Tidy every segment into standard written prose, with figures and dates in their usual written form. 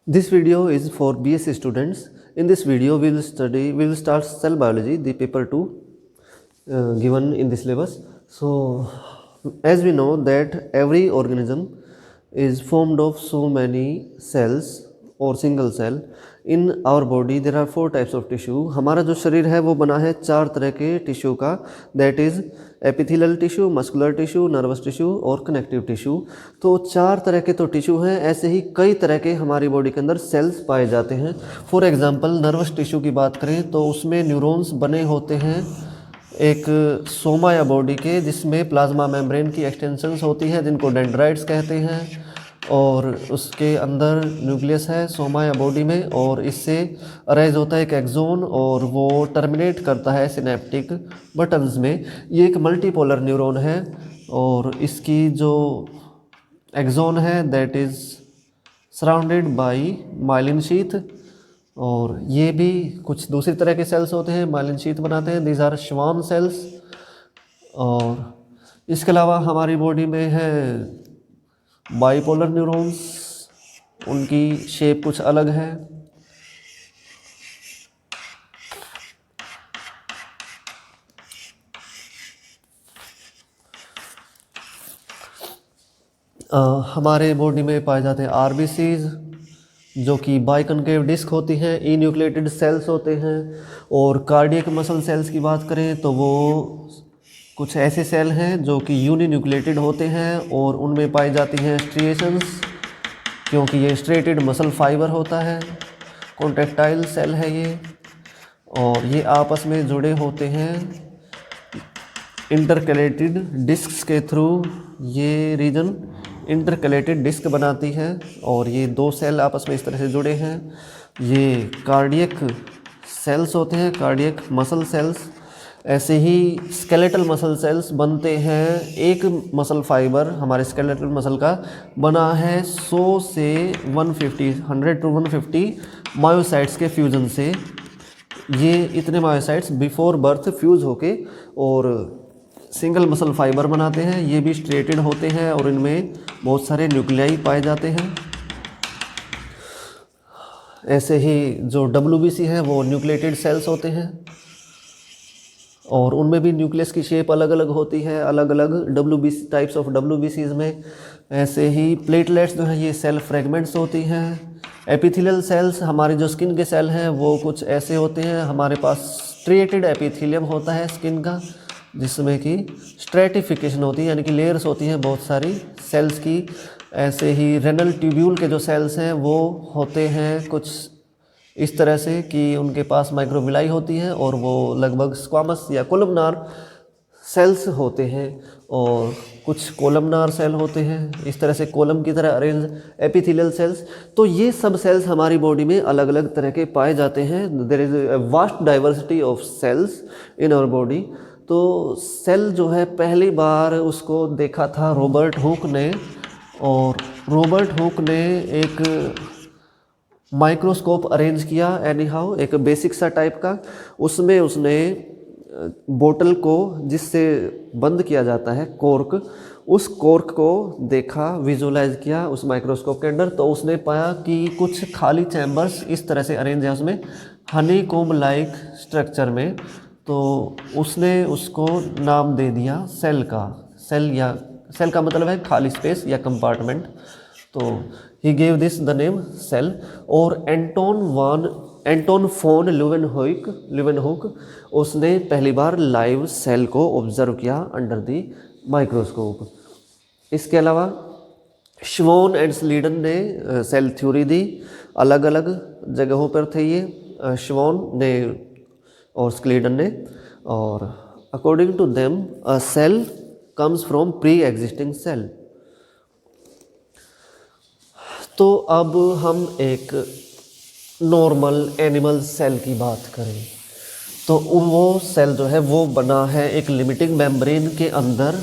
This video is for BSc students. In this video, we will start cell biology, the paper 2 given in this syllabus. So, as we know that every organism is formed of so many cells और single cell. In our body there are 4 types of tissue. हमारा जो शरीर है वो बना है 4 तरह के टिश्यू का. That is epithelial tissue, muscular tissue, nervous tissue और कनेक्टिव टिश्यू. तो 4 तरह के तो टिश्यू हैं. ऐसे ही कई तरह के हमारी बॉडी के अंदर सेल्स पाए जाते हैं. फॉर एग्जांपल नर्वस टिश्यू की बात करें तो उसमें न्यूरॉन्स बने होते हैं एक सोमा या बॉडी के, जिसमें प्लाज्मा मेम्ब्रेन की एक्सटेंशंस होती हैं जिनको डेंड्राइट्स कहते हैं. और उसके अंदर न्यूक्लियस है सोमा या बॉडी में, और इससे अराइज होता है एक एक्सोन और वो टर्मिनेट करता है सिनेप्टिक बटन्स में. ये एक मल्टीपोलर न्यूरॉन है और इसकी जो एक्सोन है that is surrounded by myelin sheath. और ये भी कुछ दूसरी तरह के सेल्स होते हैं, माइलिन शीथ बनाते हैं. These are Schwann cells. और इसके अलावा हमारी बॉडी में है बाइपोलर न्यूरॉन्स. उनकी शेप कुछ अलग है. हमारे बॉडी में पाए जाते हैं आरबीसीज जो कि बाइकनकेव डिस्क होती हैं, ई न्यूक्लिएटेड सेल्स होते हैं. और कार्डियक मसल सेल्स की बात करें तो वो कुछ ऐसे सेल हैं जो कि यूनिन्यूक्लिएटेड होते हैं और उनमें पाई जाती हैं स्ट्रिएशंस, क्योंकि ये स्ट्रेटेड मसल फाइबर होता है. कॉन्ट्रैक्टाइल सेल है ये, और ये आपस में जुड़े होते हैं इंटरकलेटेड डिस्क्स के थ्रू. ये रीजन इंटरकलेटेड डिस्क बनाती है और ये 2 सेल आपस में इस तरह से जुड़े हैं. ये कार्डियक सेल्स होते हैं, कार्डियक मसल सेल्स. ऐसे ही स्केलेटल मसल सेल्स बनते हैं. एक मसल फाइबर हमारे स्केलेटल मसल का बना है 100 से 100 टू 150 मायोसाइट्स के फ्यूजन से. ये इतने मायोसाइट्स बिफोर बर्थ फ्यूज़ होके और सिंगल मसल फाइबर बनाते हैं. ये भी स्ट्रेटेड होते हैं और इनमें बहुत सारे न्यूक्लियाई पाए जाते हैं. ऐसे ही जो WBC है वो न्यूक्लिएटेड सेल्स होते हैं और उनमें भी न्यूक्लियस की शेप अलग अलग होती है, अलग अलग WBC टाइप्स ऑफ WBCs में. ऐसे ही प्लेटलेट्स जो हैं ये सेल फ्रेगमेंट्स होती हैं. एपिथेलियल सेल्स हमारे जो स्किन के सेल हैं वो कुछ ऐसे होते हैं. हमारे पास स्ट्रेटेड एपिथेलियम होता है स्किन का, जिसमें कि स्ट्रेटिफिकेशन होती है, यानी कि लेयर्स होती हैं बहुत सारी सेल्स की. ऐसे ही रेनल ट्यूब्यूल के जो सेल्स हैं वो होते हैं कुछ इस तरह से कि उनके पास माइक्रोविलाई होती है और वो लगभग स्क्वामस या कोलमनार सेल्स होते हैं. और कुछ कोलमनार सेल होते हैं इस तरह से कॉलम की तरह अरेंज एपिथेलियल सेल्स. तो ये सब सेल्स हमारी बॉडी में अलग अलग तरह के पाए जाते हैं. There is a vast diversity of cells in our body. तो सेल जो है पहली बार उसको देखा था रॉबर्ट हुक ने, और रॉबर्ट हुक ने एक माइक्रोस्कोप अरेंज किया एनी हाउ, एक बेसिक सा टाइप का. उसमें उसने बोतल को जिससे बंद किया जाता है कॉर्क, उस कॉर्क को देखा, विजुलाइज किया उस माइक्रोस्कोप के अंदर. तो उसने पाया कि कुछ खाली चैम्बर्स इस तरह से अरेंज है उसमें हनी कोम लाइक स्ट्रक्चर में. तो उसने उसको नाम दे दिया सेल का. सेल का मतलब है खाली स्पेस या कंपार्टमेंट. तो he gave this the name cell. और एंटोन फोन ल्यूवेनहुक उसने पहली बार लाइव सेल को ऑब्जर्व किया अंडर द माइक्रोस्कोप. इसके अलावा श्वोन एंड स्लीडन ने सेल थ्योरी दी. अलग अलग जगहों पर थे ये श्वोन ने और स्लीडन ने. और according to them a cell comes from pre existing cell. तो अब हम एक नॉर्मल एनिमल सेल की बात करें तो वो सेल जो है वो बना है एक लिमिटिंग मेम्ब्रेन के अंदर,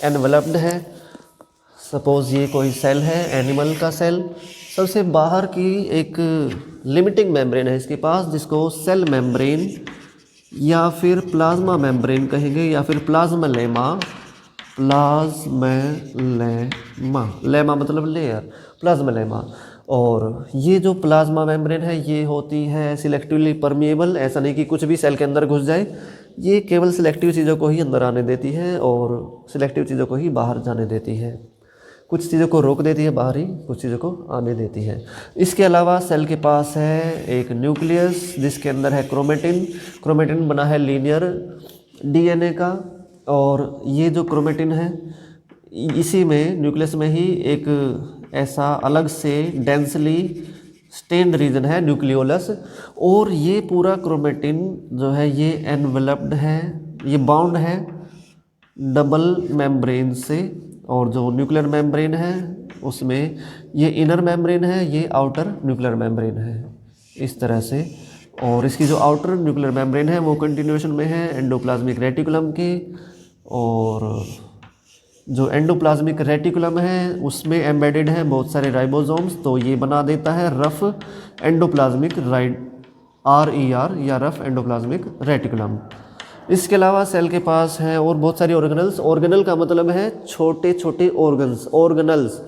एनवेलप्ड है. सपोज़ ये कोई सेल है एनिमल का सेल. सबसे बाहर की एक लिमिटिंग मेम्ब्रेन है इसके पास, जिसको सेल मेम्ब्रेन या फिर प्लाज्मा मेम्ब्रेन कहेंगे या फिर प्लाज्मेलेमा. लेमा मतलब लेयर, प्लाज्मेलेमा. और ये जो प्लाज्मा मेम्ब्रेन है ये होती है सिलेक्टिवली परमिएबल, ऐसा नहीं कि कुछ भी सेल के अंदर घुस जाए, ये केवल सिलेक्टिव चीज़ों को ही अंदर आने देती है और सिलेक्टिव चीज़ों को ही बाहर जाने देती है। कुछ चीज़ों को रोक देती है बाहर ही, कुछ चीज़ों को आने देती है। इसके अलावा सेल के पास है एक न्यूक्लियस जिसके अंदर है क्रोमेटिन। क्रोमेटिन बना है लीनियर डीएनए का, और ये जो क्रोमेटिन है इसी में न्यूक्लियस में ही एक ऐसा अलग से डेंसली स्टेन्ड रीजन है न्यूक्लियोलस, और ये पूरा क्रोमेटिन जो है ये एनवेलप्ड है, ये बाउंड है डबल मेम्ब्रेन से, और जो न्यूक्लियर मेम्ब्रेन है उसमें ये इनर मेम्ब्रेन है, ये आउटर न्यूक्लियर मेम्ब्रेन है, इस तरह से। और इसकी जो आउटर न्यूक्लियर मेम्ब्रेन है वो कंटिन्यूएशन में है एंडोप्लाज्मिक रेटिकुलम के, और जो एंडोप्लाज्मिक रेटिकुलम है उसमें एम्बेडेड है बहुत सारे राइबोसोम्स, तो ये बना देता है रफ एंडोप्लाज्मिक RER या रफ एंडोप्लाज्मिक रेटिकुलम। इसके अलावा सेल के पास है और बहुत सारी ऑर्गेनल्स। ऑर्गेनल का मतलब है छोटे छोटे ऑर्गन्स, ऑर्गेनल्स।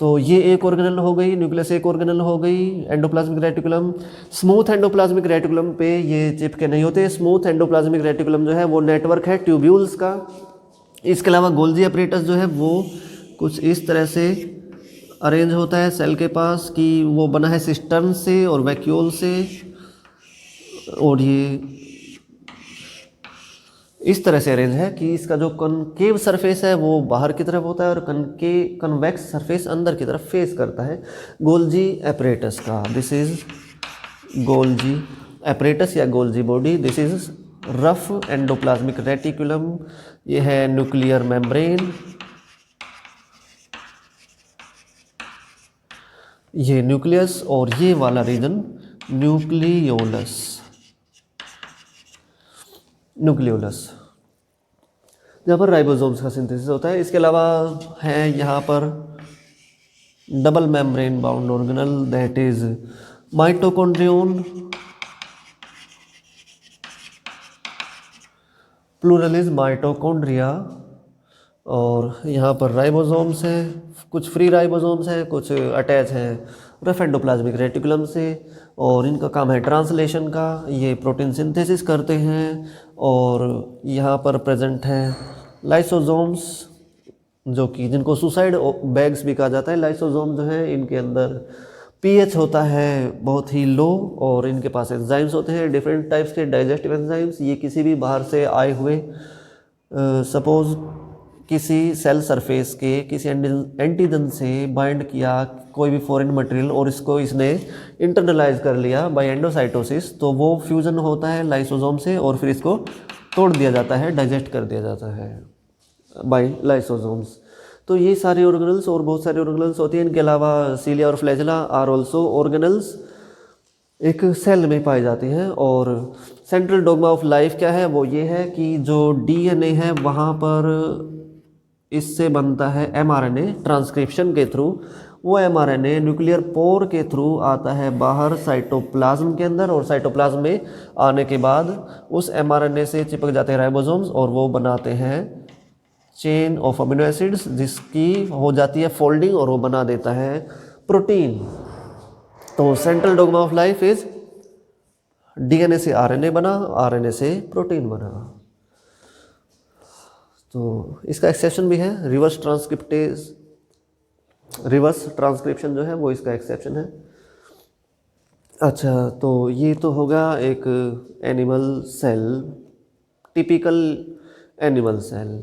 तो ये एक ऑर्गेनल हो गई, न्यूक्लियस एक ऑर्गेनल हो गई, endoplasmic reticulum. Smooth endoplasmic reticulum पे ये चिपके नहीं होते। स्मूथ एंडोप्लाज्मिक रेटिकुलम जो है वो नेटवर्क है ट्यूब्यूल्स का। इसके अलावा गोल्जी अपरेटस जो है वो कुछ इस तरह से अरेंज होता है सेल के पास कि वो बना है सिस्टर्न से और वैक्यूल से, और ये इस तरह से अरेंज है कि इसका जो कनकेव सरफेस है वो बाहर की तरफ होता है और कन्वेक्स सरफेस अंदर की तरफ फेस करता है गोल्जी अपरेटस का। दिस इज गोल्जी अपरेटस या Golgi body. This is rough endoplasmic reticulum, ये है न्यूक्लियर मेम्ब्रेन, ये न्यूक्लियस, और ये वाला रीजन न्यूक्लियोलस। न्यूक्लियोलस जहाँ पर राइबोसोम्स का सिंथेसिस होता है। इसके अलावा है यहाँ पर double membrane bound organelle, that is mitochondrion, plural is mitochondria, और यहाँ पर राइबोसोम्स हैं, कुछ फ्री राइबोसोम्स हैं, कुछ अटैच हैं रफ एंडोप्लाज्मिक रेटिकुलम से, और इनका काम है ट्रांसलेशन का, ये प्रोटीन सिंथेसिस करते हैं। और यहाँ पर प्रेजेंट हैं लाइसोसोम्स, जो कि जिनको सुसाइड बैग्स भी कहा जाता है। लाइसोसोम जो है इनके अंदर पीएच होता है बहुत ही लो, और इनके पास एंजाइम्स होते हैं डिफरेंट टाइप्स के डाइजेस्टिव एंजाइम्स। ये किसी भी बाहर से आए हुए सपोज किसी सेल सरफेस के किसी एंटीजन से बाइंड किया कोई भी फॉरेन मटेरियल और इसको इसने इंटरनलाइज कर लिया बाय एंडोसाइटोसिस, तो वो फ्यूजन होता है लाइसोसोम से और फिर इसको तोड़ दिया जाता है, डाइजेस्ट कर दिया जाता है बाय लाइसोसोम्स। तो ये सारे ऑर्गेनल्स और बहुत सारे ऑर्गेनल्स होती हैं। इनके अलावा सीलिया और फ्लैजेला आर ऑल्सो ऑर्गेनल्स, एक सेल में पाई जाती हैं। और सेंट्रल डोग्मा ऑफ लाइफ क्या है, वो ये है कि जो डीएनए है वहाँ पर इससे बनता है एमआरएनए ट्रांसक्रिप्शन के थ्रू। वो एमआरएनए न्यूक्लियर पोर के थ्रू आता है बाहर साइटोप्लाज्म के अंदर, और साइटोप्लाज्म में आने के बाद उस एमआरएनए से चिपक जाते हैं राइबोसोम्स और वो बनाते हैं चेन ऑफ अमीनो एसिड्स, जिसकी हो जाती है फोल्डिंग और वो बना देता है प्रोटीन। तो central dogma of life is DNA से आरएनए बना, आरएनए से प्रोटीन बना। तो इसका एक्सेप्शन भी है, रिवर्स ट्रांसक्रिप्शन जो है वो इसका एक्सेप्शन है। अच्छा, तो ये तो होगा एक animal cell, typical animal cell.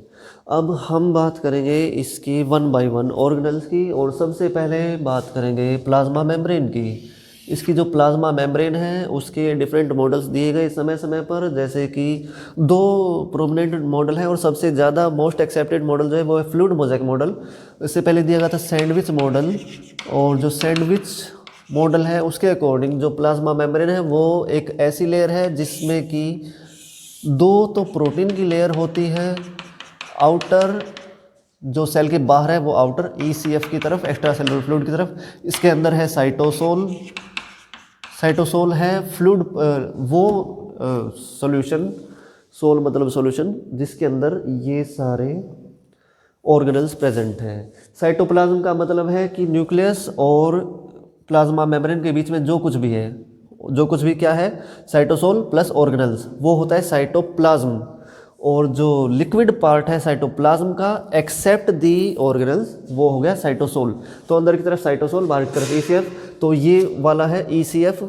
अब हम बात करेंगे इसकी 1 बाय 1 ऑर्गेनल्स की, और सबसे पहले बात करेंगे प्लाज्मा मेम्ब्रेन की। इसकी जो प्लाज्मा मेम्ब्रेन है उसके डिफरेंट मॉडल्स दिए गए समय समय पर, जैसे कि 2 प्रोमिनेंट मॉडल है और सबसे ज़्यादा मोस्ट एक्सेप्टेड मॉडल जो है वो है फ्लूइड मोज़ेक मॉडल। इससे पहले दिया गया था सैंडविच मॉडल, और जो सैंडविच मॉडल है उसके अकॉर्डिंग जो प्लाज्मा मेम्ब्रेन है वो एक ऐसी लेयर है जिसमें कि 2 तो प्रोटीन की लेयर होती है, आउटर जो सेल के बाहर है वो आउटर ECF की तरफ, एक्स्ट्रा सेलुलर फ्लूइड की तरफ। इसके अंदर है साइटोसोल है फ्लूइड, वो सॉल्यूशन, सोल मतलब सॉल्यूशन, जिसके अंदर ये सारे ऑर्गेनल्स प्रेजेंट हैं। साइटोप्लाज्म का मतलब है कि न्यूक्लियस और प्लाज्मा मेम्ब्रेन के बीच में जो कुछ भी है, जो कुछ भी क्या है, साइटोसोल प्लस ऑर्गेनेल्स, वो होता है साइटोप्लाज्म। और जो लिक्विड पार्ट है साइटोप्लाज्म का एक्सेप्ट दी ऑर्गेनेल्स, वो हो गया साइटोसोल। तो अंदर की तरफ साइटोसोल, बाहर की तरफ ईसीएफ। तो ये वाला है ईसीएफ,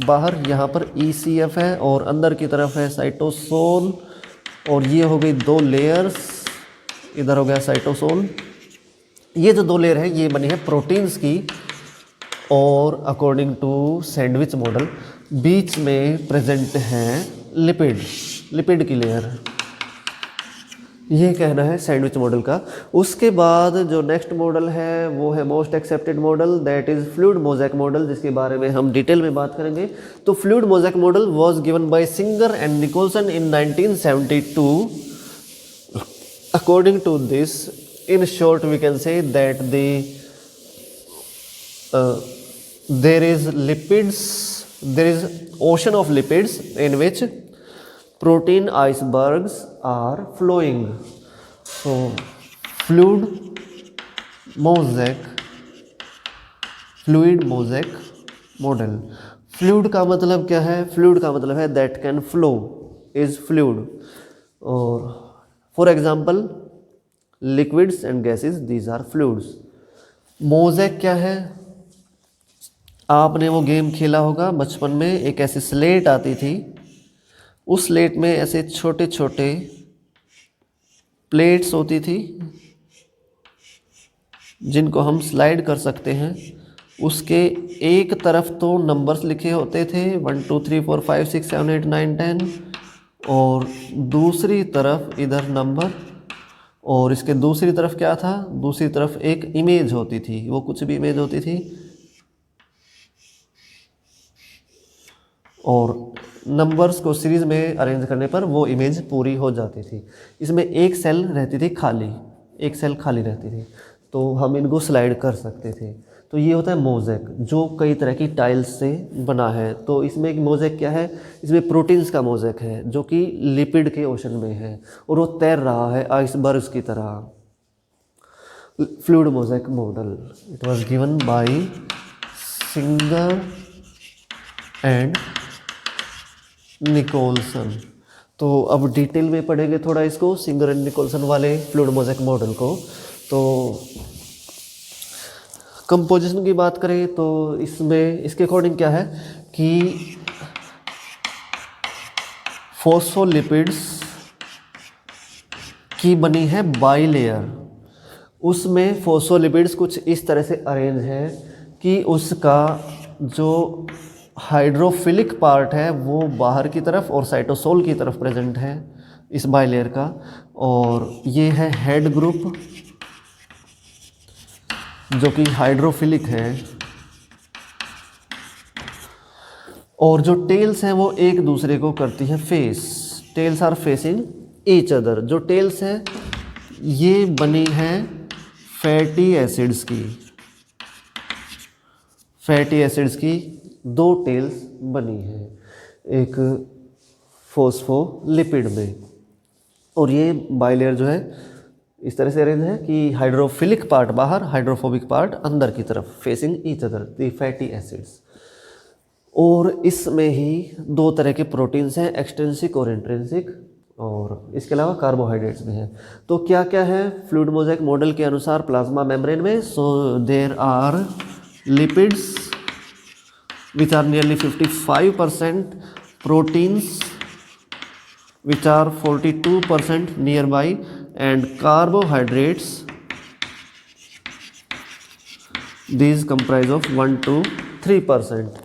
बाहर यहाँ पर ईसीएफ है और अंदर की तरफ है साइटोसोल। और ये हो गई दो लेयर्स, इधर हो गया साइटोसोल। ये जो दो लेयर है ये बनी है प्रोटीन्स की। और अकॉर्डिंग टू सैंडविच मॉडल बीच में प्रेजेंट है लिपिड की लेयर। ये कहना है सैंडविच मॉडल का। उसके बाद जो नेक्स्ट मॉडल है वो है most accepted model, that is fluid mosaic model, जिसके बारे में हम डिटेल में बात करेंगे। तो fluid mosaic model was given by Singer and Nicolson in 1972। According to this, in short we can say that there is ocean of lipids in which protein icebergs are flowing. So fluid mosaic model, fluid का मतलब क्या है? fluid का मतलब है that can flow, is fluid. और for example liquids and gases, these are fluids. Mosaic क्या है? आपने वो गेम खेला होगा बचपन में, एक ऐसी स्लेट आती थी, उस स्लेट में ऐसे छोटे छोटे प्लेट्स होती थी जिनको हम स्लाइड कर सकते हैं। उसके एक तरफ तो नंबर्स लिखे होते थे 1 2 3 4 5 6 7 8 9 10, और दूसरी तरफ इधर नंबर, और इसके दूसरी तरफ क्या था? दूसरी तरफ एक इमेज होती थी, वो कुछ भी इमेज होती थी, और नंबर्स को सीरीज़ में अरेंज करने पर वो इमेज पूरी हो जाती थी। इसमें एक सेल रहती थी खाली, एक सेल खाली रहती थी, तो हम इनको स्लाइड कर सकते थे। तो ये होता है मोज़ेक, जो कई तरह की टाइल्स से बना है। तो इसमें एक मोज़ेक क्या है? इसमें प्रोटीन्स का मोज़ेक है जो कि लिपिड के ओशन में है और वो तैर रहा है आइसबर्ग्स की तरह। Fluid mosaic model, it was given by Singer and Nicolson. तो अब डिटेल में पढ़ेंगे थोड़ा इसको, सिंगर एंड निकोलसन वाले फ्लूइड मोज़ेक मॉडल को। तो कंपोजिशन की बात करें तो इसमें इसके अकॉर्डिंग क्या है कि फॉस्फोलिपिड्स की बनी है बाइलेयर। उसमें फॉस्फोलिपिड्स कुछ इस तरह से अरेंज है कि उसका जो हाइड्रोफिलिक पार्ट है वो बाहर की तरफ और साइटोसोल की तरफ प्रेजेंट है इस बाइलेयर का। और ये है हेड ग्रुप जो कि हाइड्रोफिलिक है, और जो टेल्स हैं वो एक दूसरे को करती है face. Tails are facing each other. जो टेल्स हैं ये बनी है फैटी एसिड्स की, फैटी एसिड्स की दो टेल्स बनी है एक फॉस्फोलिपिड में। और ये बाइलेयर जो है इस तरह से अरेंज है कि हाइड्रोफिलिक पार्ट बाहर, हाइड्रोफोबिक पार्ट अंदर की तरफ, facing each other, the fatty acids. और इसमें ही दो तरह के प्रोटीन्स हैं, एक्सट्रिंसिक और इंट्रिंसिक, और इसके अलावा कार्बोहाइड्रेट्स भी हैं। तो क्या क्या है फ्लूइड मोज़ेक मॉडल के अनुसार प्लाज्मा मेम्ब्रेन में? So there are lipids which are nearly 55%, proteins which are 42% nearby, and carbohydrates, these comprise of 1 to 3%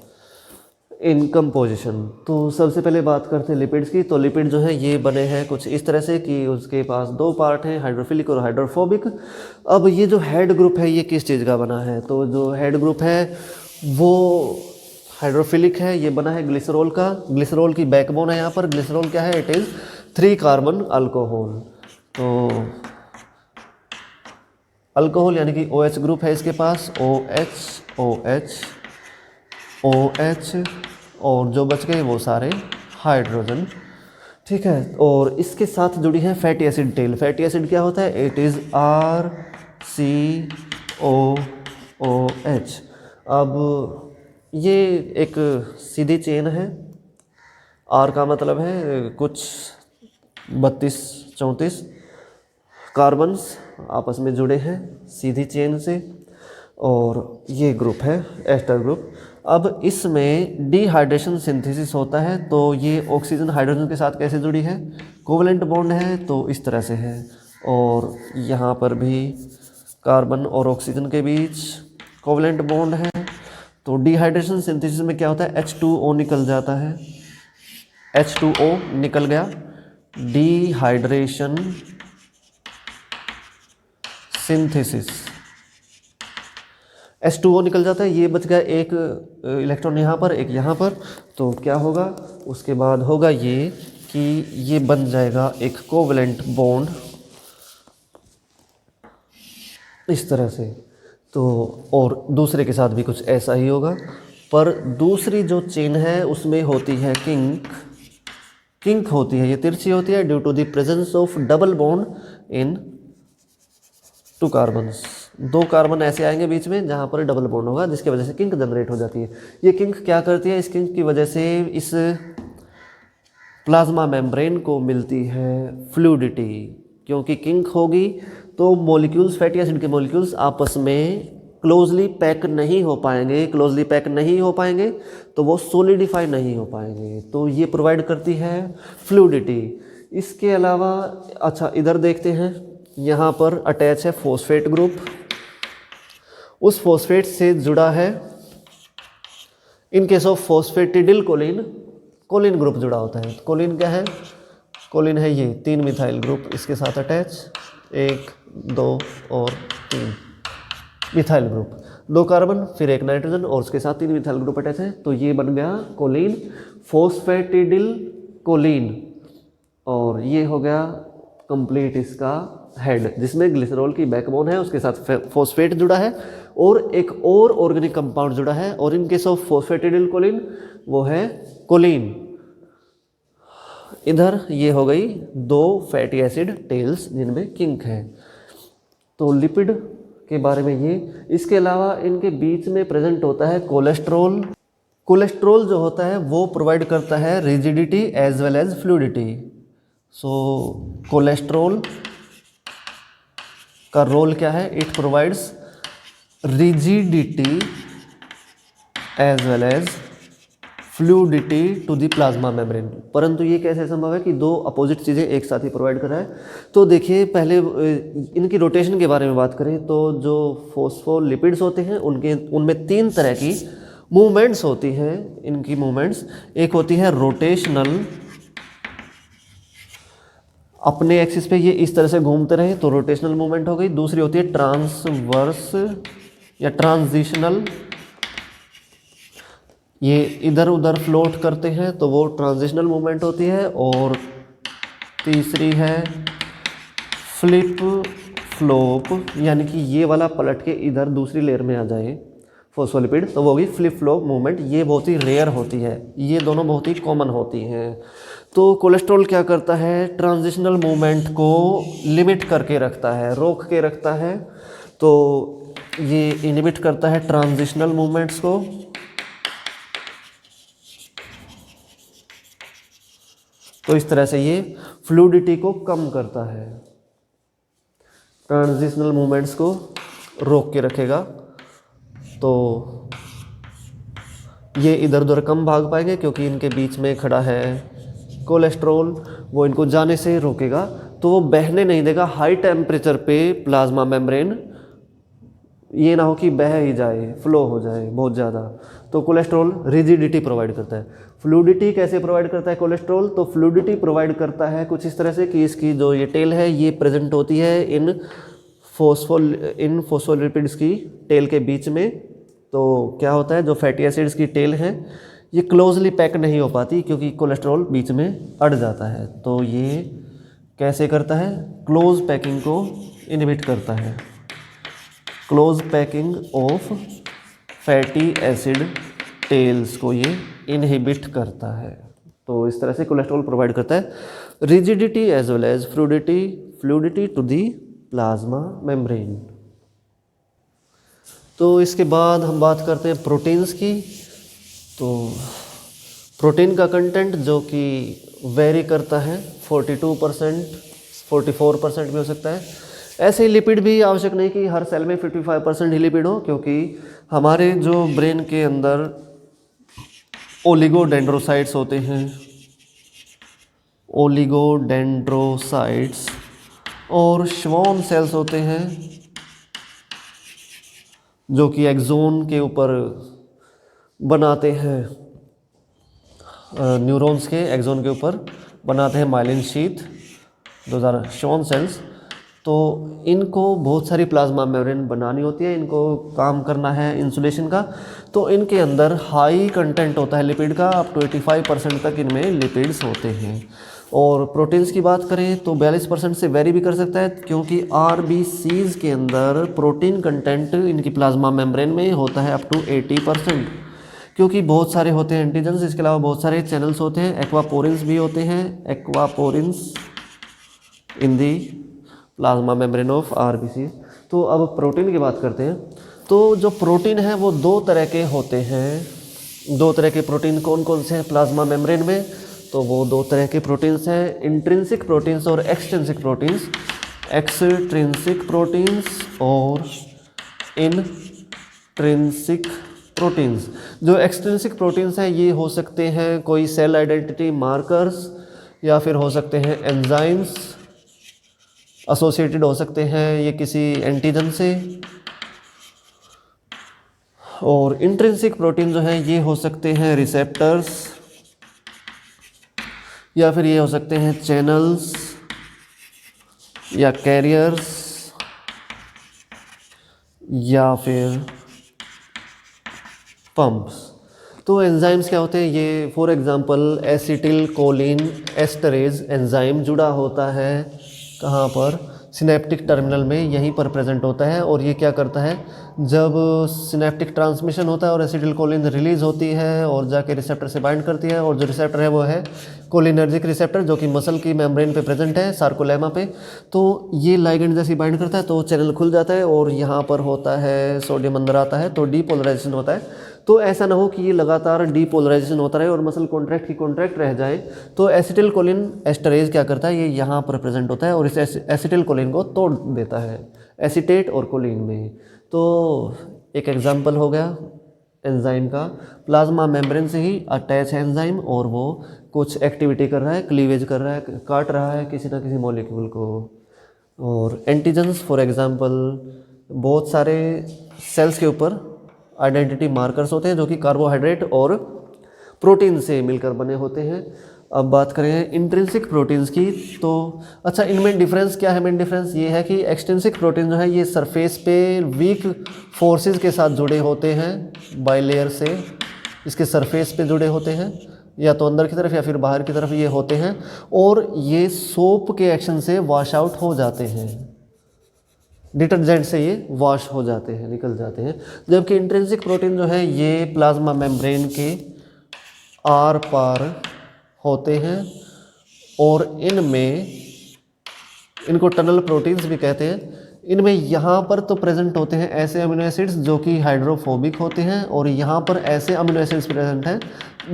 in composition. तो सबसे पहले बात करते हैं लिपिड्स की। तो लिपिड जो है ये बने हैं कुछ इस तरह से कि उसके पास दो पार्ट हैं, हाइड्रोफिलिक और हाइड्रोफोबिक। अब ये जो हेड ग्रुप है ये किस चीज़ का बना है? तो जो हेड ग्रुप है वो हाइड्रोफिलिक है, ये बना है ग्लिसरॉल का। ग्लिसरॉल की बैकबोन है यहाँ पर। ग्लिसरॉल क्या है? It is 3 carbon alcohol. तो अल्कोहल यानी कि OH ग्रुप है इसके पास, OH OH OH, और जो बच गए वो सारे हाइड्रोजन, ठीक है। और इसके साथ जुड़ी है fatty acid tail. Fatty acid क्या होता है? It is RCOOH। अब ये एक सीधी चेन है, आर का मतलब है कुछ 32-34 कार्बन्स आपस में जुड़े हैं सीधी चेन से, और ये ग्रुप है एस्टर ग्रुप। अब इसमें डिहाइड्रेशन सिंथेसिस होता है, तो ये ऑक्सीजन हाइड्रोजन के साथ कैसे जुड़ी है, कोवलेंट बॉन्ड है, तो इस तरह से है। और यहाँ पर भी कार्बन और ऑक्सीजन के बीच कोवलेंट बॉन्ड है। तो डिहाइड्रेशन सिंथेसिस में क्या होता है, H2O निकल जाता है, H2O निकल गया, डिहाइड्रेशन सिंथेसिस, H2O निकल जाता है, ये बच गया एक इलेक्ट्रॉन यहाँ पर, एक यहाँ पर। तो क्या होगा, उसके बाद होगा ये कि ये बन जाएगा एक कोवलेंट बॉन्ड इस तरह से। तो और दूसरे के साथ भी कुछ ऐसा ही होगा, पर दूसरी जो चेन है उसमें होती है किंक होती है, ये तिरछी होती है due to the presence of double bond in 2 carbons. 2 carbon ऐसे आएंगे बीच में जहाँ पर डबल बॉन्ड होगा, जिसकी वजह से किंक जनरेट हो जाती है। ये किंक क्या करती है, इस किंक की वजह से इस प्लाज्मा मेम्ब्रेन को मिलती है फ्लूइडिटी, क्योंकि किंक होगी तो मॉलिक्यूल्स, फैटी एसिड के मॉलिक्यूल्स आपस में क्लोजली पैक नहीं हो पाएंगे, तो वो सॉलिडिफाई नहीं हो पाएंगे, तो ये प्रोवाइड करती है फ्लूइडिटी। इसके अलावा अच्छा इधर देखते हैं, यहाँ पर अटैच है फॉस्फेट ग्रुप, उस फॉस्फेट से जुड़ा है, in case of phosphatidyl choline group जुड़ा होता है। कोलिन क्या है, कोलिन है ये 3 मिथाइल ग्रुप, इसके साथ अटैच 1, 2 और 3 मिथाइल ग्रुप, 2 कार्बन फिर 1 नाइट्रोजन और उसके साथ 3 मिथाइल ग्रुप अटैच है, तो ये बन गया कोलिन, फॉस्फेटिडिल कोलिन। और ये हो गया कंप्लीट इसका हेड, जिसमें ग्लिसरॉल की बैकबोन है, उसके साथ फॉस्फेट जुड़ा है और एक और ऑर्गेनिक कंपाउंड जुड़ा है, और in case of phosphatidyl choline वो है कोलिन। इधर ये हो गई 2 फैटी एसिड टेल्स जिनमें किंक है। तो लिपिड के बारे में ये, इसके अलावा इनके बीच में प्रेजेंट होता है कोलेस्ट्रॉल। कोलेस्ट्रॉल जो होता है वो प्रोवाइड करता है rigidity as well as fluidity. So cholesterol का रोल क्या है, it provides rigidity as well as fluidity to the plasma membrane. परंतु ये कैसे संभव है कि 2 अपोजिट चीज़ें एक साथ ही प्रोवाइड कर रहा है। तो देखिए पहले इनकी रोटेशन के बारे में बात करें तो जो फॉस्फोलिपिड्स होते हैं उनमें 3 तरह की मूवमेंट्स होती हैं। इनकी मूवमेंट्स, एक होती है रोटेशनल, अपने एक्सिस पे ये इस तरह से घूमते रहे तो रोटेशनल मूवमेंट हो गई। दूसरी होती है ट्रांसवर्स या ट्रांजिशनल, ये इधर उधर फ्लोट करते हैं तो वो ट्रांजिशनल मूवमेंट होती है। और तीसरी है फ्लिप फ्लॉप, यानी कि ये वाला पलट के इधर दूसरी लेयर में आ जाए फॉस्फोलिपिड, तो वो होगी फ्लिप फ्लॉप मूवमेंट। ये बहुत ही रेयर होती है, ये दोनों बहुत ही कॉमन होती हैं। तो कोलेस्ट्रॉल क्या करता है, ट्रांजिशनल मूवमेंट को लिमिट करके रखता है, रोक के रखता है। तो ये इनहिबिट करता है ट्रांजिशनल मूवमेंट्स को। तो इस तरह से ये फ्लूइडिटी को कम करता है, ट्रांजिशनल मूवमेंट्स को रोक के रखेगा। तो ये इधर उधर कम भाग पाएंगे क्योंकि इनके बीच में खड़ा है कोलेस्ट्रॉल, वो इनको जाने से रोकेगा, तो वो बहने नहीं देगा हाई टेम्परेचर पे प्लाज्मा मेम्ब्रेन, ये ना हो कि बह ही जाए, फ्लो हो जाए बहुत ज़्यादा। तो कोलेस्ट्रॉल रिजिडिटी प्रोवाइड करता है। फ्लूइडिटी कैसे प्रोवाइड करता है कोलेस्ट्रॉल, तो फ्लूइडिटी प्रोवाइड करता है कुछ इस तरह से कि इसकी जो ये टेल है ये प्रेजेंट होती है इन फॉस्फोलिपिड्स की टेल के बीच में। तो क्या होता है, जो फैटी एसिड्स की टेल है ये क्लोजली पैक नहीं हो पाती क्योंकि कोलेस्ट्रॉल बीच में अड़ जाता है। तो ये कैसे करता है, क्लोज पैकिंग को इनहिबिट करता है, close packing of fatty acid tails को ये इनहिबिट करता है। तो इस तरह से कोलेस्ट्रॉल प्रोवाइड करता है rigidity as well as fluidity to the plasma membrane. तो इसके बाद हम बात करते हैं प्रोटीन्स की। तो प्रोटीन का कंटेंट जो कि वेरी करता है 42%, 44% भी हो सकता है। ऐसे ही लिपिड भी आवश्यक नहीं कि हर सेल में 55% ही लिपिड हो, क्योंकि हमारे जो ब्रेन के अंदर ओलिगोडेंड्रोसाइट्स होते हैं, ओलिगोडेंड्रोसाइट्स और श्वॉन सेल्स होते हैं जो कि एक्सोन के ऊपर बनाते हैं, न्यूरॉन्स के एक्सोन के ऊपर बनाते हैं myelin sheath, those are Schwann cells. तो इनको बहुत सारी प्लाज्मा मेम्ब्रेन बनानी होती है, इनको काम करना है इंसुलेशन का। तो इनके अंदर हाई कंटेंट होता है लिपिड का, अप टू 85% तक इनमें लिपिड्स होते हैं। और प्रोटीन्स की बात करें तो 42% से वेरी भी कर सकता है, क्योंकि आरबीसीज के अंदर प्रोटीन कंटेंट इनकी प्लाज्मा मेम्ब्रेन में होता है अप टू 80%, क्योंकि बहुत सारे होते हैं एंटीजन्स। इसके अलावा बहुत सारे चैनल्स होते हैं, एक्वापोरिन्स भी होते हैं, aquaporins in the plasma membrane of RBC. तो अब प्रोटीन की बात करते हैं। तो जो प्रोटीन है वो दो तरह के होते हैं। दो तरह के प्रोटीन कौन कौन से हैं प्लाज्मा मेम्ब्रेन में? तो वो दो तरह के प्रोटीन्स हैं, इंट्रिंसिक प्रोटीन्स और एक्सट्रिंसिक प्रोटीन्स। एक्सट्रिंसिक प्रोटीन्स और इनट्रिंसिक प्रोटीन्स। जो एक्सट्रिंसिक प्रोटीन्स हैं ये हो सकते हैं कोई सेल आइडेंटिटी मार्कर्स, या फिर हो सकते हैं एंजाइम्स एसोसिएटेड हो सकते हैं ये किसी एंटीजन से। और इंट्रिंसिक प्रोटीन जो हैं ये हो सकते हैं रिसेप्टर्स, या फिर ये हो सकते हैं चैनल्स या कैरियर्स, या फिर पंप्स। तो एंजाइम्स क्या होते हैं? ये for example acetyl choline esterase enzyme जुड़ा होता है कहाँ पर? सिनेप्टिक टर्मिनल में, यहीं पर प्रेजेंट होता है। और ये क्या करता है, जब सिनेप्टिक ट्रांसमिशन होता है और एसिटिल कोलिन रिलीज होती है और जाके रिसेप्टर से बाइंड करती है, और जो रिसेप्टर है वो है कोलिनर्जिक रिसेप्टर, जो कि मसल की मेम्ब्रेन पे प्रेजेंट है, सार्कोलेमा पे। तो ये लाइगेंड जैसे बाइंड करता है तो चैनल खुल जाता है और यहाँ पर होता है सोडियम अंदर आता है, तो डीपोलराइजेशन होता है। तो ऐसा ना हो कि ये लगातार डीपोलराइजेशन होता रहे और मसल कॉन्ट्रैक्ट की कॉन्ट्रैक्ट रह जाए। तो एसिटिल कोलिन एस्टरेज क्या करता है, ये यहाँ पर प्रेजेंट होता है और इस एसिटिल कोलिन को तोड़ देता है एसीटेट और कोलिन में। तो एक एग्जांपल हो गया एंजाइम का, प्लाज्मा मेम्ब्रेन से ही अटैच है एंजाइम और वो कुछ एक्टिविटी कर रहा है, क्लीवेज कर रहा है, काट रहा है किसी ना किसी मॉलिक्यूल को। और एंटीजन्स फॉर एग्जांपल बहुत सारे सेल्स के ऊपर आइडेंटिटी मार्कर्स होते हैं जो कि कार्बोहाइड्रेट और प्रोटीन से मिलकर बने होते हैं। अब बात करें इंट्रिंसिक प्रोटीन्स की, तो अच्छा इनमें डिफरेंस क्या है? मेन डिफरेंस ये है कि एक्सट्रिंसिक प्रोटीन जो है ये सरफेस पे वीक फोर्सेस के साथ जुड़े होते हैं, बाइलेयर से इसके सरफेस पे जुड़े होते हैं, या तो अंदर की तरफ या फिर बाहर की तरफ ये होते हैं, और ये सोप के एक्शन से वॉश आउट हो जाते हैं, डिटर्जेंट से ये वॉश हो जाते हैं, निकल जाते हैं। जबकि इंट्रिंसिक प्रोटीन जो है ये प्लाज्मा मेम्ब्रेन के आर पार होते हैं और इनमें, इनको टनल प्रोटीन्स भी कहते हैं। इनमें यहाँ पर तो प्रेजेंट होते हैं ऐसे अमीनो एसिड्स जो कि हाइड्रोफोबिक होते हैं, और यहाँ पर ऐसे अमीनो एसिड्स प्रेजेंट हैं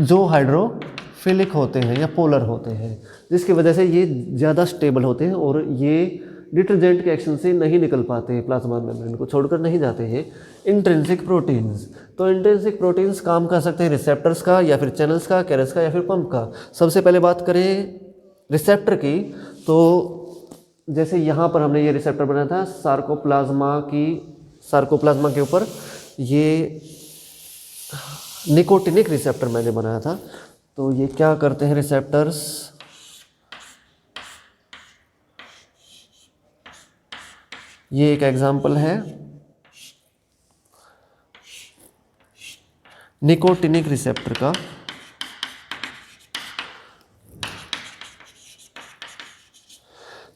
जो हाइड्रोफिलिक होते हैं या पोलर होते हैं, जिसकी वजह से ये ज़्यादा स्टेबल होते हैं और ये डिटर्जेंट के एक्शन से नहीं निकल पाते, प्लाज्मा मेम्ब्रेन को छोड़कर नहीं जाते हैं इंट्रिंसिक प्रोटीन्स। तो इंट्रिंसिक प्रोटीन्स काम कर सकते हैं रिसेप्टर्स का, या फिर चैनल्स का, कैरियर्स का, या फिर पंप का। सबसे पहले बात करें रिसेप्टर की, तो जैसे यहाँ पर हमने ये रिसेप्टर बनाया था सार्कोप्लाज्मा के ऊपर, ये निकोटिनिक रिसेप्टर मैंने बनाया था। तो ये क्या करते हैं रिसेप्टर्स, ये एक एग्जाम्पल है निकोटिनिक रिसेप्टर का।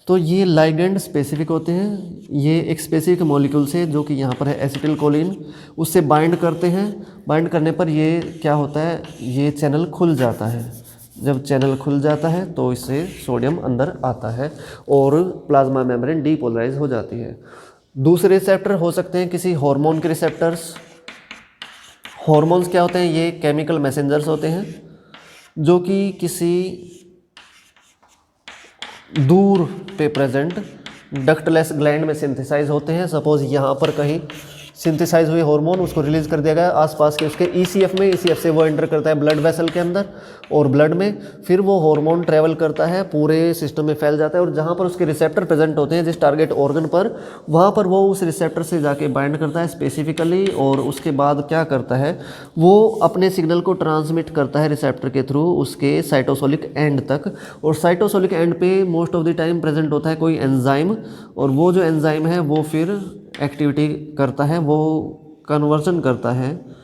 तो ये लाइगेंड स्पेसिफिक होते हैं, ये एक स्पेसिफिक मॉलिक्यूल से जो कि यहाँ पर है एसिटिल कोलिन, उससे बाइंड करते हैं। बाइंड करने पर ये क्या होता है, ये चैनल खुल जाता है। जब चैनल खुल जाता है तो इससे सोडियम अंदर आता है और प्लाज्मा मेम्ब्रेन डीपोलराइज हो जाती है। दूसरे रिसेप्टर हो सकते हैं किसी हार्मोन के रिसेप्टर्स। हार्मोन्स क्या होते हैं? ये केमिकल मैसेंजर्स होते हैं जो कि किसी दूर पे प्रेजेंट डक्टलेस ग्लैंड में सिंथेसाइज होते हैं। सपोज यहाँ पर कहीं सिंथेसाइज हुए हार्मोन, उसको रिलीज़ कर दिया गया आसपास के उसके ईसीएफ में, ईसीएफ से वो एंटर करता है ब्लड वेसल के अंदर और ब्लड में, फिर वो हार्मोन ट्रैवल करता है, पूरे सिस्टम में फैल जाता है और जहाँ पर उसके रिसेप्टर प्रेजेंट होते हैं जिस टारगेट ऑर्गन पर, वहाँ पर वो उस रिसेप्टर से जाके बाइंड करता है स्पेसिफिकली, और उसके बाद क्या करता है, वो अपने सिग्नल को ट्रांसमिट करता है रिसेप्टर के थ्रू उसके साइटोसोलिक एंड तक। और साइटोसोलिक एंड पे most of the time present होता है कोई एंजाइम, और वो जो एंजाइम है वो फिर एक्टिविटी करता है, वो कन्वर्जन करता है,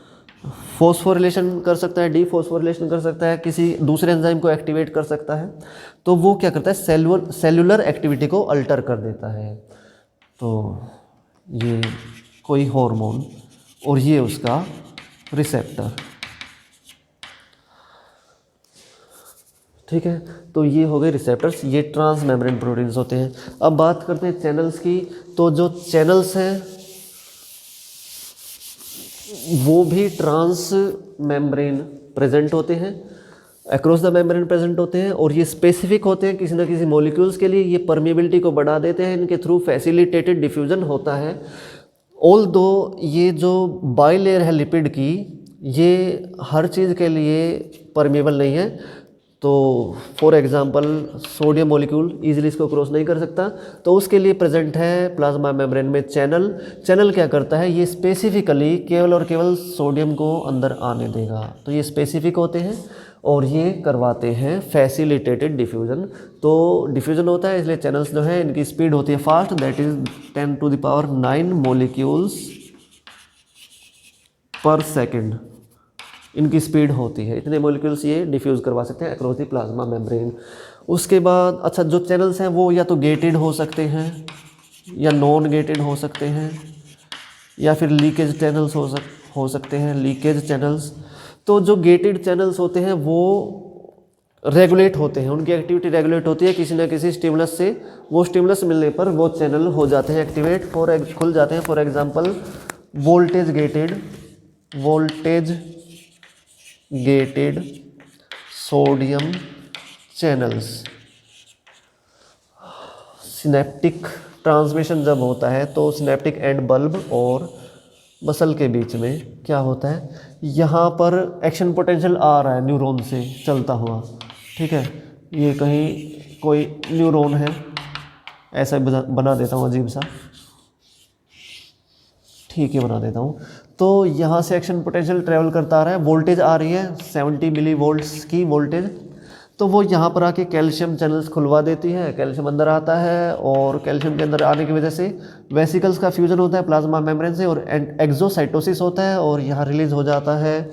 फॉस्फोरिलेशन कर सकता है, डीफॉस्फोरिलेशन कर सकता है, किसी दूसरे एंजाइम को एक्टिवेट कर सकता है। तो वो क्या करता है, सेलुलर एक्टिविटी को अल्टर कर देता है। तो ये कोई हार्मोन और ये उसका रिसेप्टर, ठीक है। तो ये हो गए रिसेप्टर्स, ये ट्रांस मेम्ब्रेन प्रोटीन्स होते हैं। अब बात करते हैं चैनल्स की। तो जो चैनल्स हैं वो भी ट्रांस मेम्ब्रेन प्रेजेंट होते हैं, अक्रॉस द मेम्ब्रेन प्रेजेंट होते हैं, और ये स्पेसिफिक होते हैं किसी न किसी मॉलिक्यूल्स के लिए। ये परमिएबिलिटी को बढ़ा देते हैं, इनके थ्रू फैसिलिटेटेड डिफ्यूजन होता है। ऑल दो ये जो बाइलेयर है लिपिड की, ये हर चीज़ के लिए परमिएबल नहीं है। तो for example sodium molecule easily इसको क्रॉस नहीं कर सकता, तो उसके लिए प्रेजेंट है प्लाज्मा मेम्ब्रेन में चैनल। चैनल क्या करता है, ये स्पेसिफिकली केवल और केवल सोडियम को अंदर आने देगा। तो ये स्पेसिफिक होते हैं और ये करवाते हैं फैसिलिटेटेड डिफ्यूजन। तो डिफ्यूजन होता है इसलिए चैनल्स जो है इनकी स्पीड होती है फास्ट, दैट इज 10⁹ मॉलिक्यूल्स पर सेकेंड इनकी स्पीड होती है। इतने मॉलिक्यूल्स ये डिफ्यूज़ करवा सकते हैं अक्रॉस द प्लाज्मा मेम्ब्रेन। उसके बाद अच्छा, जो चैनल्स हैं वो या तो गेटेड हो सकते हैं या नॉन गेटेड हो सकते हैं, या फिर लीकेज चैनल्स हो सकते हैं, लीकेज चैनल्स। तो जो गेटेड चैनल्स होते हैं वो रेगुलेट होते हैं, उनकी एक्टिविटी रेगुलेट होती है किसी न किसी स्टिमुलस से। वो स्टिमुलस मिलने पर वो चैनल हो जाते हैं एक्टिवेट, खुल जाते हैं। For example voltage gated sodium channels. Synaptic transmission जब होता है तो सिनेप्टिक एंड बल्ब और मसल के बीच में क्या होता है, यहाँ पर एक्शन पोटेंशियल आ रहा है न्यूरॉन से चलता हुआ, ठीक है। ये कहीं कोई न्यूरॉन है, ऐसा बना देता हूँ अजीब सा, ठीक है बना देता हूँ। तो यहाँ से एक्शन पोटेंशियल ट्रेवल करता आ रहा है, वोल्टेज आ रही है 70 मिली वोल्ट्स की वोल्टेज। तो वो यहाँ पर आके कैल्शियम चैनल्स खुलवा देती है, कैल्शियम अंदर आता है और कैल्शियम के अंदर आने की वजह से वेसिकल्स का फ्यूजन होता है प्लाज्मा मेम्ब्रेन से और एक्सोसाइटोसिस होता है और यहाँ रिलीज हो जाता है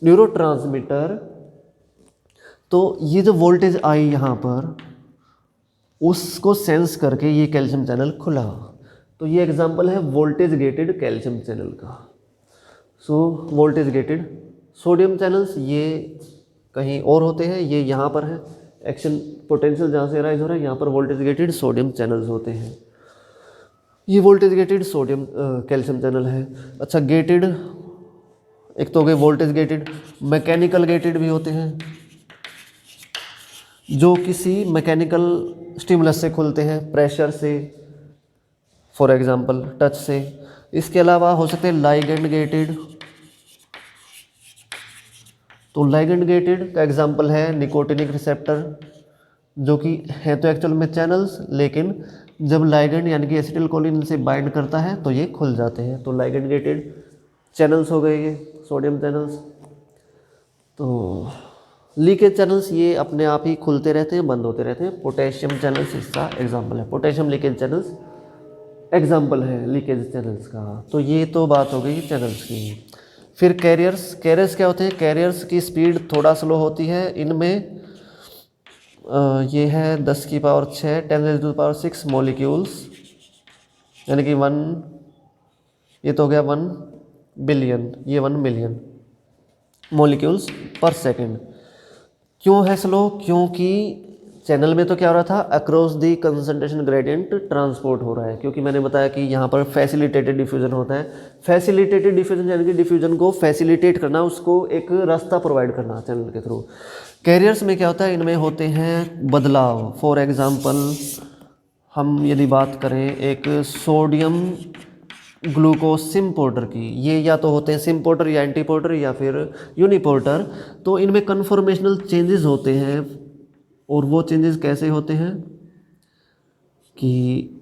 न्यूरोट्रांसमीटर। तो ये जो वोल्टेज आई यहाँ पर उसको सेंस करके ये कैल्शियम चैनल खुला। तो ये एग्जांपल है वोल्टेज गेटेड कैल्शियम चैनल का। So voltage gated sodium channels ये कहीं और होते हैं, ये यहाँ पर है, एक्शन पोटेंशियल जहाँ से राइज हो रहा है यहाँ पर वोल्टेज गेटेड सोडियम चैनल्स होते हैं। ये voltage gated sodium calcium channel है। अच्छा, गेटेड एक तो हो गए वोल्टेज गेटेड, मैकेनिकल गेटेड भी होते हैं जो किसी मैकेनिकल स्टिमुलस से खुलते हैं, प्रेशर से, फॉर एग्जांपल टच से। इसके अलावा हो सकते हैं लाइगेंड गेटेड। तो लाइगेंड गेटेड का एग्जांपल है निकोटिनिक रिसेप्टर, जो कि है तो एक्चुअल में चैनल्स, लेकिन जब लाइगेंड यानी कि एसिटिल कोलिन से बाइंड करता है तो ये खुल जाते हैं। तो लाइगेंड गेटेड चैनल्स हो गए ये सोडियम चैनल्स। तो लीकेज चैनल्स ये अपने आप ही खुलते रहते हैं, बंद होते रहते हैं। पोटेशियम चैनल्स इसका एग्जाम्पल है, पोटेशियम लीकेज चैनल्स एग्जाम्पल है लीकेज चैनल्स का। तो ये तो बात हो गई चैनल्स की। फिर कैरियर्स क्या होते हैं, कैरियर्स की स्पीड थोड़ा स्लो होती है। इनमें ये है 10⁶ मॉलिक्यूल्स, यानी कि 1, ये तो हो गया 1 बिलियन, ये 1 मिलियन मॉलिक्यूल्स पर सेकेंड। क्यों है स्लो? क्योंकि चैनल में तो क्या हो रहा था, across the concentration gradient transport हो रहा है, क्योंकि मैंने बताया कि यहाँ पर फैसिलिटेटेड डिफ्यूजन होता है। फैसिलिटेटेड डिफ्यूजन यानी कि डिफ्यूजन को फैसिलिटेट करना, उसको एक रास्ता प्रोवाइड करना चैनल के थ्रू। कैरियर्स में क्या होता है, इनमें होते हैं बदलाव। फॉर एग्जांपल हम यदि बात करें एक सोडियम ग्लूकोज सिम्पोर्टर की, ये या तो होते हैं सिम्पोर्टर या एंटीपोर्टर या फिर यूनिपोर्टर, तो इनमें कन्फॉर्मेशनल चेंजेस होते हैं। और वो चेंजेस कैसे होते हैं कि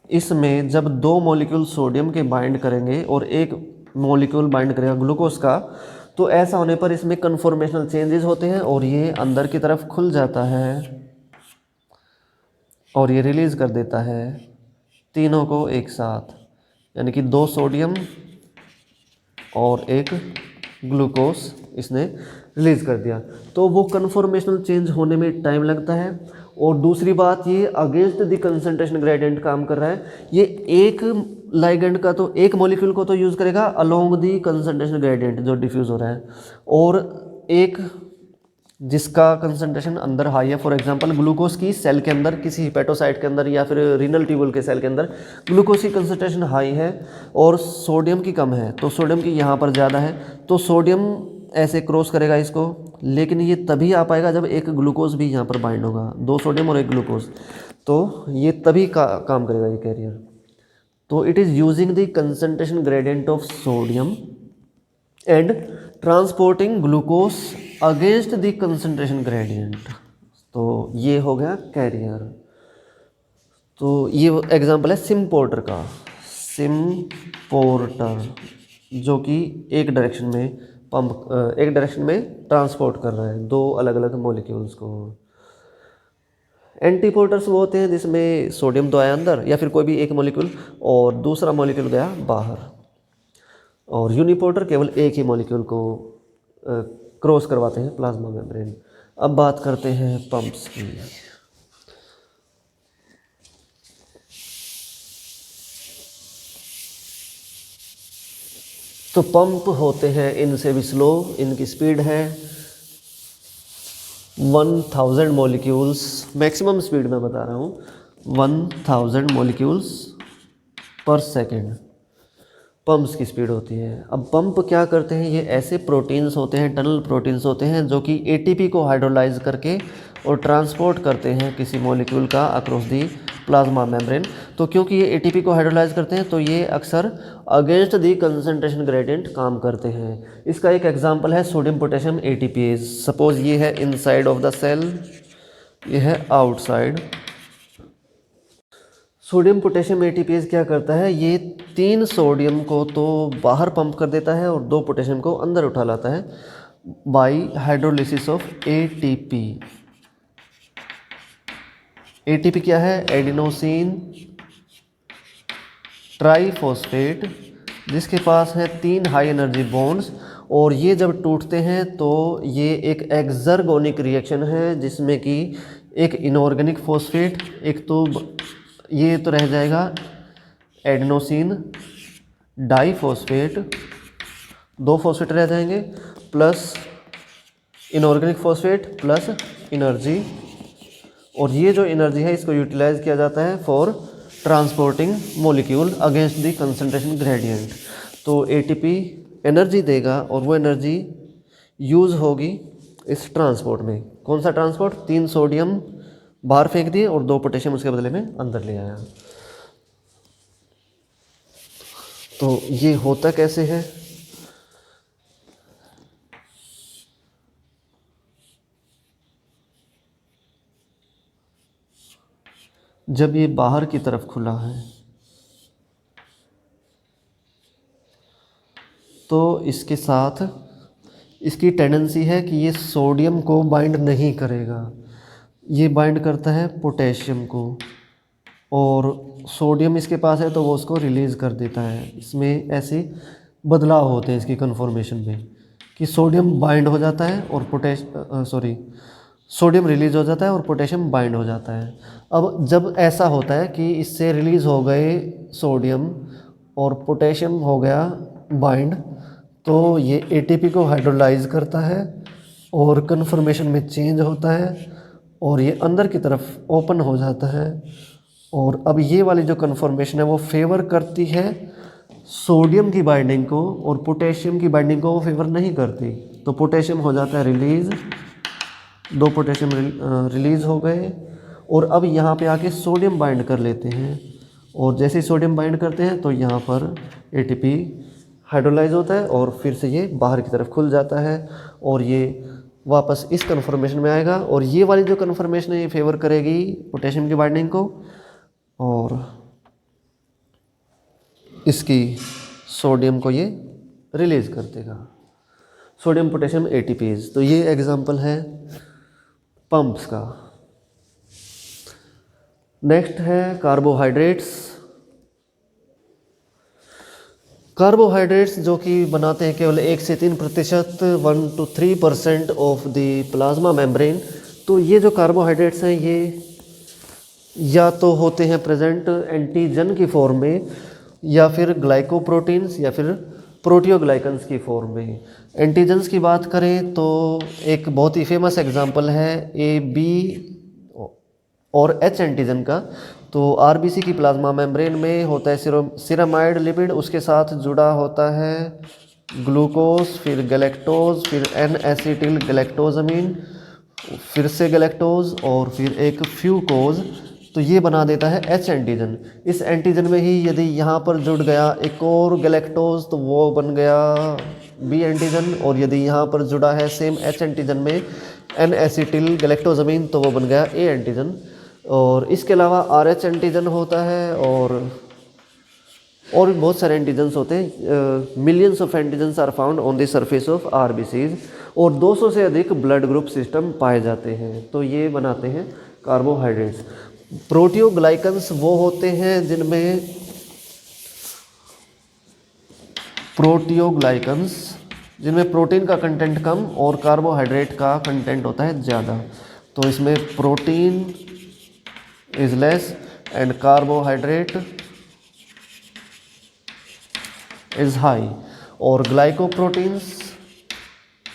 इसमें जब दो मॉलिक्यूल सोडियम के बाइंड करेंगे और एक मॉलिक्यूल बाइंड करेगा ग्लूकोज का, तो ऐसा होने पर इसमें कन्फॉर्मेशनल चेंजेस होते हैं और ये अंदर की तरफ खुल जाता है और ये रिलीज़ कर देता है तीनों को एक साथ, यानी कि दो सोडियम और एक ग्लूकोज इसने रिलीज़ कर दिया। तो वो कन्फॉर्मेशनल चेंज होने में टाइम लगता है। और दूसरी बात, ये अगेंस्ट द कंसंट्रेशन ग्रेडियंट काम कर रहा है। ये एक लाइगेंड का तो एक मॉलिक्यूल को तो यूज़ करेगा अलोंग द कंसंट्रेशन ग्रेडियंट जो डिफ्यूज़ हो रहा है, और एक जिसका कंसंट्रेशन अंदर हाई है, फॉर एग्जांपल ग्लूकोज की सेल के अंदर, किसी हिपेटोसाइट के अंदर या फिर रीनल ट्यूबुल के सेल के अंदर ग्लूकोज की कंसंट्रेशन हाई है और सोडियम की कम है, तो सोडियम की यहाँ पर ज़्यादा है, तो सोडियम ऐसे क्रॉस करेगा इसको, लेकिन ये तभी आ पाएगा जब एक ग्लूकोज भी यहाँ पर बाइंड होगा, दो सोडियम और एक ग्लूकोज, तो ये तभी काम करेगा ये कैरियर। तो it is using the concentration gradient of sodium and transporting glucose against the concentration gradient, तो ये हो गया कैरियर। तो ये एग्जांपल है सिम्पोर्टर का, सिम्पोर्टर जो कि एक डायरेक्शन में एक डायरेक्शन में ट्रांसपोर्ट कर रहा है दो अलग अलग मॉलिक्यूल्स को। एंटीपोर्टर्स वो होते हैं जिसमें सोडियम तो आया अंदर या फिर कोई भी एक मॉलिक्यूल और दूसरा मॉलिक्यूल गया बाहर, और यूनिपोर्टर केवल एक ही मॉलिक्यूल को क्रॉस करवाते हैं प्लाज्मा मेम्ब्रेन। अब बात करते हैं पंप्स की। तो पंप होते हैं इनसे भी स्लो, इनकी स्पीड है 1000 मॉलिक्यूल्स, मैक्सिमम स्पीड में बता रहा हूँ 1000 मॉलिक्यूल्स पर सेकेंड पंप्स की स्पीड होती है। अब पंप क्या करते हैं, ये ऐसे प्रोटीन्स होते हैं, टनल प्रोटीन्स होते हैं जो कि एटीपी को हाइड्रोलाइज करके और ट्रांसपोर्ट करते हैं किसी मॉलिक्यूल का अक्रॉस दी प्लाज्मा मेम्ब्रेन। तो क्योंकि ये एटीपी को हाइड्रोलाइज करते हैं तो ये अक्सर अगेंस्ट दी कंसंट्रेशन ग्रेडियंट काम करते हैं। इसका एक एग्जांपल है सोडियम पोटेशियम एटीपीएज। सपोज ये है इनसाइड ऑफ द सेल, ये है आउटसाइड। सोडियम पोटेशियम एटीपीएज क्या करता है, ये 3 सोडियम को तो बाहर पंप कर देता है और 2 पोटेशियम को अंदर उठा लाता है bye hydrolysis of ATP. ATP क्या है, एडिनोसिन ट्राइफॉस्फेट, जिसके पास है 3 हाई एनर्जी बॉन्ड्स, और ये जब टूटते हैं तो ये एक एक्सर्गोनिक रिएक्शन है जिसमें कि एक इनऑर्गेनिक फॉस्फेट, एक तो ये तो रह जाएगा एडिनोसिन डाइफॉस्फेट, 2 फॉस्फेट रह जाएंगे, plus inorganic phosphate plus energy, और ये जो एनर्जी है इसको यूटिलाइज किया जाता है for transporting molecule against the concentration gradient. तो एटीपी एनर्जी देगा और वो एनर्जी यूज़ होगी इस ट्रांसपोर्ट में। कौन सा ट्रांसपोर्ट, 3 सोडियम बाहर फेंक दिए और 2 पोटेशियम उसके बदले में अंदर ले आया। तो ये होता कैसे है, जब ये बाहर की तरफ खुला है तो इसके साथ इसकी टेंडेंसी है कि ये सोडियम को बाइंड नहीं करेगा, ये बाइंड करता है पोटेशियम को, और सोडियम इसके पास है तो वो उसको रिलीज़ कर देता है। इसमें ऐसे बदलाव होते हैं इसकी कन्फॉर्मेशन में कि सोडियम बाइंड हो जाता है और सोडियम रिलीज़ हो जाता है और पोटेशियम बाइंड हो जाता है। अब जब ऐसा होता है कि इससे रिलीज़ हो गए सोडियम और पोटेशियम हो गया बाइंड, तो ये एटीपी को हाइड्रोलाइज करता है और कन्फर्मेशन में चेंज होता है और ये अंदर की तरफ ओपन हो जाता है। और अब ये वाली जो कन्फर्मेशन है वो फेवर करती है सोडियम की बाइंडिंग को और पोटेशियम की बाइंडिंग को वो फेवर नहीं करती। तो पोटेशियम हो जाता है रिलीज़, 2 पोटेशियम रिलीज़ हो गए और अब यहाँ पे आके सोडियम बाइंड कर लेते हैं और जैसे ही सोडियम बाइंड करते हैं तो यहाँ पर एटीपी हाइड्रोलाइज होता है और फिर से ये बाहर की तरफ खुल जाता है और ये वापस इस कन्फर्मेशन में आएगा और ये वाली जो कन्फर्मेशन है ये फेवर करेगी पोटेशियम की बाइंडिंग को और इसकी सोडियम को ये रिलीज़ कर देगा, सोडियम पोटेशियम एटीपीज। तो ये एग्जांपल है पंप्स का। नेक्स्ट है कार्बोहाइड्रेट्स। कार्बोहाइड्रेट्स जो कि बनाते हैं केवल 1 से 3%, 1 to 3% of the plasma membrane. तो ये जो कार्बोहाइड्रेट्स हैं ये या तो होते हैं प्रेजेंट एंटीजन की फॉर्म में या फिर ग्लाइकोप्रोटीन्स या फिर प्रोटियोग्लाइकन्स की फॉर्म में। एंटीजन्स की बात करें तो एक बहुत ही फेमस एग्जांपल है ए बी और एच एंटीजन का। तो आरबीसी की प्लाज्मा मेम्ब्रेन में होता है सिरामाइड लिपिड, उसके साथ जुड़ा होता है ग्लूकोज, फिर गैलेक्टोज, फिर एन एसिटिल गैलेक्टोजामिन, फिर से गैलेक्टोज और फिर एक फ्यूकोज। तो ये बना देता है एच एंटीजन। इस एंटीजन में ही यदि यहाँ पर जुड़ गया एक और गैलेक्टोज तो वो बन गया बी एंटीजन और यदि यहाँ पर जुड़ा है सेम एच एंटीजन में एन एसिटिल गैलेक्टोजामिन तो वो बन गया ए एंटीजन। और इसके अलावा आर एच एंटीजन होता है और भी बहुत सारे एंटीजन्स होते हैं। Millions of antigens are found on the surface of RBCs और 200 से अधिक ब्लड ग्रुप सिस्टम पाए जाते हैं। तो ये बनाते हैं कार्बोहाइड्रेट्स। प्रोटियोग्लाइकन्स वो होते हैं जिनमें प्रोटीन का कंटेंट कम और कार्बोहाइड्रेट का कंटेंट होता है ज़्यादा। तो इसमें protein is less and carbohydrate is high. और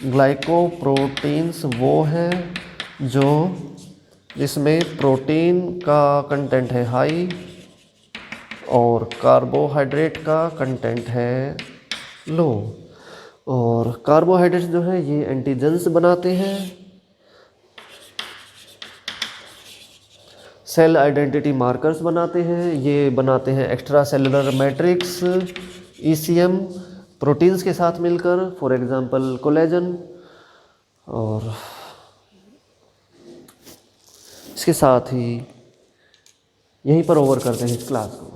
ग्लाइकोप्रोटीन्स वो हैं जो जिसमें प्रोटीन का कंटेंट है हाई और कार्बोहाइड्रेट का कंटेंट है लो। और कार्बोहाइड्रेट्स जो है ये एंटीजन्स बनाते हैं, सेल आइडेंटिटी मार्कर्स बनाते हैं, ये बनाते हैं extra cellular matrix ECM proteins के साथ मिलकर, फॉर एग्जांपल कोलेजन। और इसके साथ ही यहीं पर ओवर करते हैं इस क्लास को।